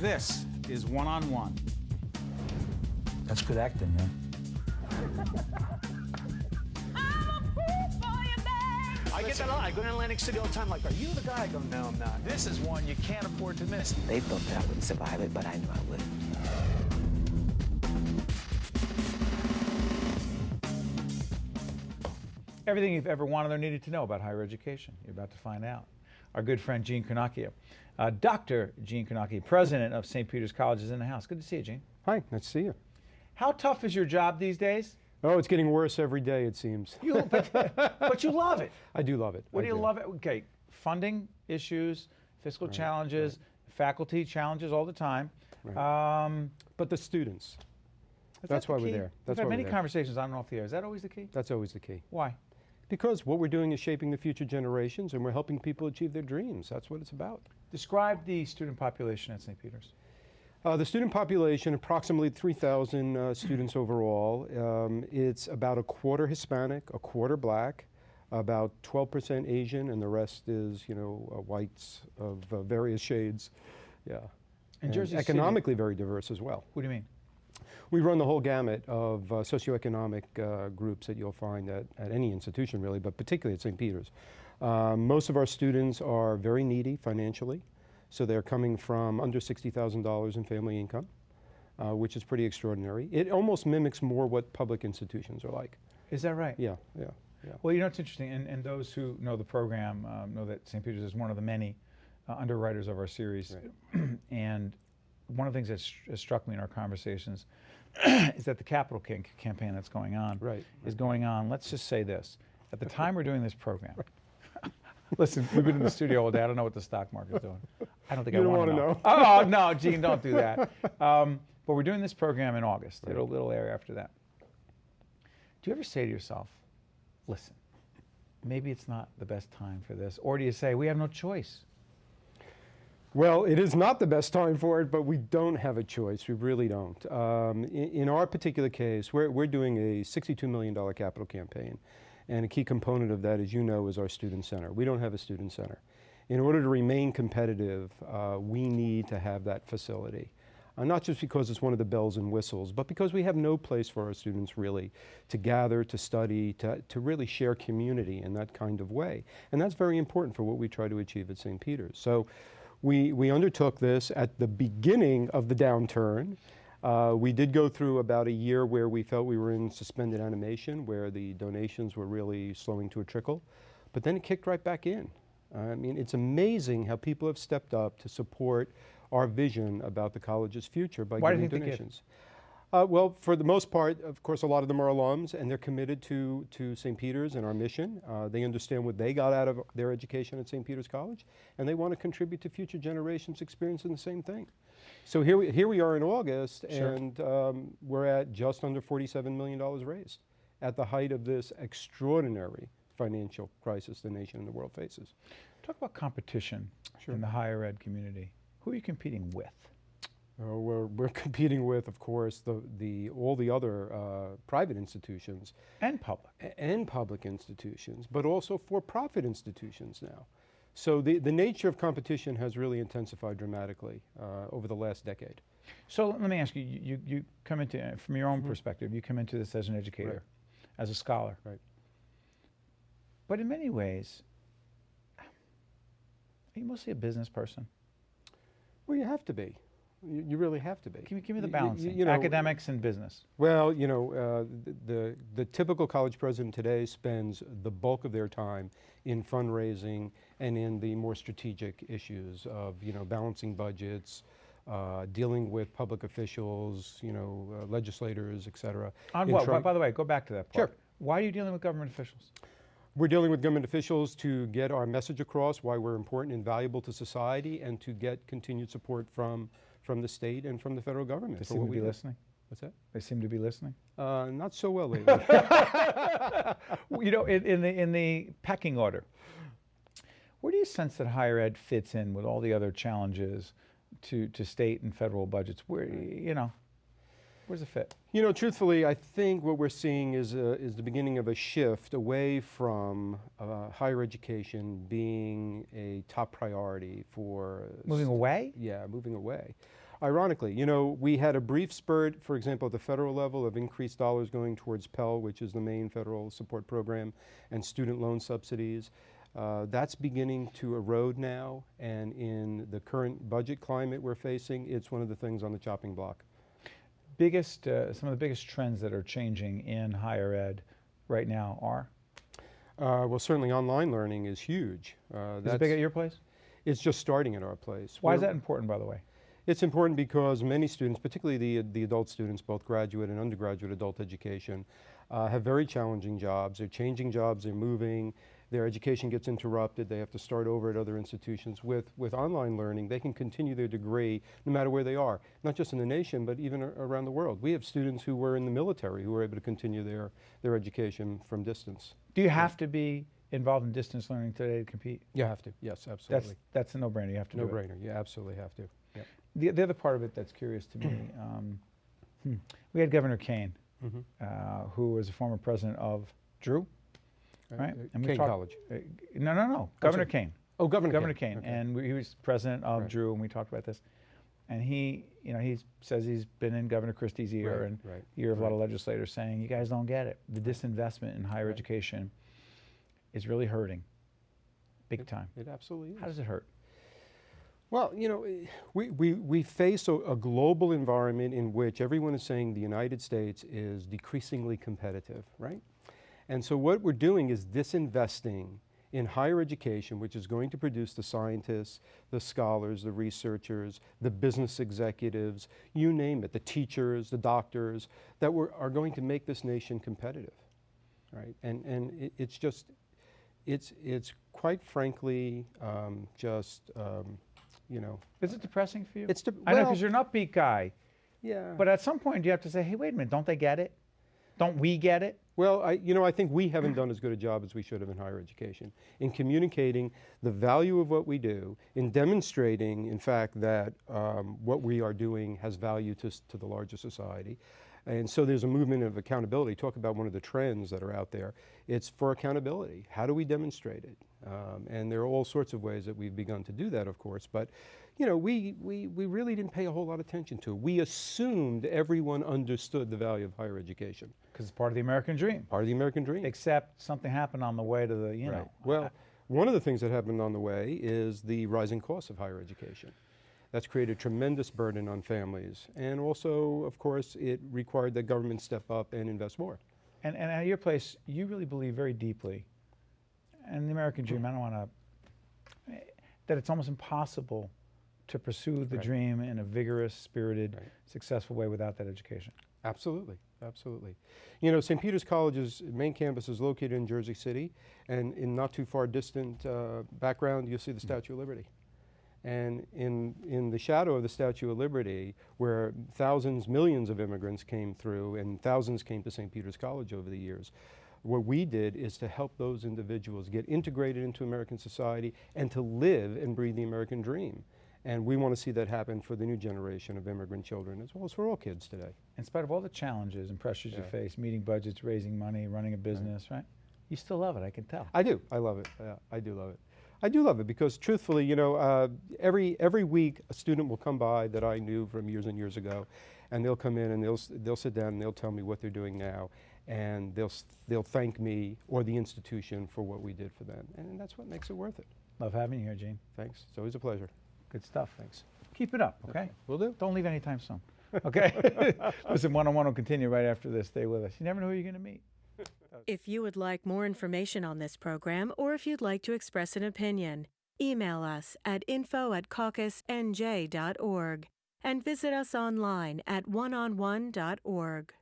This is One on One. That's good acting, yeah. I get that a lot. I go to Atlantic City all the time, like, are you the guy? I go, no, I'm not. This is one you can't afford to miss. They thought that I wouldn't survive it, but I knew I would. Everything you've ever wanted or needed to know about higher education, you're about to find out. Our good friend Gene Cornacchia, Dr. Gene Cornacchia, president of St. Peter's College, is in the house. Good to see you, Gene. Hi, nice to see you. How tough is your job these days? Oh, it's getting worse every day, it seems. But you love it. I do love it. What do you love it? Okay, funding issues, fiscal challenges, faculty challenges all the time. Right. But the students, that's why we're there. We've had many conversations on and off the air. Is that always the key? That's always the key. Why? Because what we're doing is shaping the future generations, and we're helping people achieve their dreams. That's what it's about. Describe the student population at St. Peter's. The student population, approximately 3,000 students overall. It's about a quarter Hispanic, a quarter black, about 12% Asian, and the rest is, whites of various shades. Yeah. And Jersey economically City, very diverse as well. what do you mean? We run the whole gamut of socioeconomic groups that you'll find at any institution, really, but particularly at St. Peter's. Most of our students are very needy financially. So they're coming from under $60,000 in family income, which is pretty extraordinary. It almost mimics more what public institutions are like. Is that right? Yeah. Well, it's interesting, and those who know the program know that St. Peter's is one of the many underwriters of our series. Right. And one of the things that has struck me in our conversations is that the Capital campaign that's going on is going on, let's just say this, at the time we're doing this program, listen, we've been in the studio all day. I don't know what the stock market's doing. I don't think I want to know. Oh, no, Gene, don't do that. But we're doing this program in August. Right. It'll air after that. Do you ever say to yourself, listen, maybe it's not the best time for this? Or do you say, we have no choice? Well, it is not the best time for it, but we don't have a choice. We really don't. In our particular case, we're doing a $62 million capital campaign. And a key component of that, as you know, is our student center. We don't have a student center. In order to remain competitive, we need to have that facility. Not just because it's one of the bells and whistles, but because we have no place for our students really to gather, to study, to really share community in that kind of way. And that's very important for what we try to achieve at St. Peter's. So we undertook this at the beginning of the downturn. We did go through about a year where we felt we were in suspended animation, where the donations were really slowing to a trickle, but then it kicked right back in. I mean, it's amazing how people have stepped up to support our vision about the college's future by giving donations. Well, for the most part, of course, a lot of them are alums, and they're committed to St. Peter's and our mission. They understand what they got out of their education at St. Peter's College, and they want to contribute to future generations experiencing the same thing. So here we are in August, and we're at just under $47 million raised at the height of this extraordinary financial crisis the nation and the world faces. Talk about competition in the higher ed community. Who are you competing with? We're competing with, of course, all the other private institutions. And public. And public institutions, but also for-profit institutions now. So the nature of competition has really intensified dramatically over the last decade. So let me ask you, you come into, from your own perspective, you come into this as an educator, as a scholar. Right. But in many ways, are you mostly a business person? Well, you have to be. You really have to be. Give me the balancing, academics and business. Well, the typical college president today spends the bulk of their time in fundraising and in the more strategic issues of, balancing budgets, dealing with public officials, legislators, et cetera. On what? By the way, go back to that part. Sure. Why are you dealing with government officials? We're dealing with government officials to get our message across, why we're important and valuable to society, and to get continued support from the state and from the federal government. They seem to be listening. What's that? They seem to be listening. Not so well lately. In the pecking order, where do you sense that higher ed fits in with all the other challenges to state and federal budgets? Where's the fit? Truthfully, I think what we're seeing is the beginning of a shift away from higher education being a top priority for... Moving away? Yeah, moving away. Ironically, you know, we had a brief spurt, for example, at the federal level of increased dollars going towards Pell, which is the main federal support program, and student loan subsidies. That's beginning to erode now, and in the current budget climate we're facing, it's one of the things on the chopping block. Some of the biggest trends that are changing in higher ed right now are? Well, certainly online learning is huge. Is it big at your place? It's just starting at our place. Why is that important, by the way? It's important because many students, particularly the adult students, both graduate and undergraduate adult education, have very challenging jobs. They're changing jobs, they're moving, their education gets interrupted, they have to start over at other institutions. With online learning, they can continue their degree no matter where they are, not just in the nation, but even around the world. We have students who were in the military who were able to continue their education from distance. Do you have to be involved in distance learning today to compete? You have to, yes, absolutely. That's a no-brainer, you have to do it. No-brainer, you absolutely have to. Yep. The other part of it that's curious to me, we had Governor Kane, who was a former president of Drew, right? And Kane College. No, Governor Kane. Oh, Governor Kane, Okay. and he was president of Right. Drew, and we talked about this. And he says he's been in Governor Christie's ear Right, and right, ear of a lot of legislators saying, you guys don't get it. The disinvestment in higher Right. education is really hurting, big time. It absolutely is. How does it hurt? Well, you know, we face a global environment in which everyone is saying the United States is decreasingly competitive, right? And so what we're doing is disinvesting in higher education, which is going to produce the scientists, the scholars, the researchers, the business executives, you name it, the teachers, the doctors, that are going to make this nation competitive, right? And it's just, it's quite frankly you know. Is it depressing for you? It's I know, well, because you're an upbeat guy. Yeah. But at some point, you have to say, hey, wait a minute, don't they get it? Don't we get it? Well, I think we haven't done as good a job as we should have in higher education in communicating the value of what we do, in demonstrating, in fact, that what we are doing has value to the larger society. And so there's a movement of accountability. Talk about one of the trends that are out there. It's for accountability. How do we demonstrate it? And there are all sorts of ways that we've begun to do that, of course. But, you know, we really didn't pay a whole lot of attention to it. We assumed everyone understood the value of higher education. Because it's part of the American dream. Part of the American dream. Except something happened on the way to the, Right. Well, one of the things that happened on the way is the rising cost of higher education. That's created tremendous burden on families. And also, of course, it required that government step up and invest more. And at your place, you really believe very deeply, and the American dream, I don't want to, that it's almost impossible to pursue the Right. dream in a vigorous, spirited, Right. successful way without that education. Absolutely, absolutely. You know, St. Peter's College's main campus is located in Jersey City, and in not too far distant background, you'll see the Statue of Liberty. And in the shadow of the Statue of Liberty, where thousands, millions of immigrants came through and thousands came to St. Peter's College over the years, what we did is to help those individuals get integrated into American society and to live and breathe the American dream. And we want to see that happen for the new generation of immigrant children, as well as for all kids today. In spite of all the challenges and pressures you Yeah. face, meeting budgets, raising money, running a business, right? You still love it, I can tell. I do. I love it. I do love it. I do love it because, truthfully, you know, every week a student will come by that I knew from years and years ago, and they'll come in and they'll sit down and they'll tell me what they're doing now, and they'll thank me or the institution for what we did for them, and that's what makes it worth it. Love having you here, Gene. Thanks. It's always a pleasure. Good stuff. Thanks. Keep it up, okay? Will do. Don't leave anytime soon. Okay? Listen, one-on-one will continue right after this. Stay with us. You never know who you're going to meet. If you would like more information on this program, or if you'd like to express an opinion, email us at info@caucusnj.org and visit us online at oneonone.org.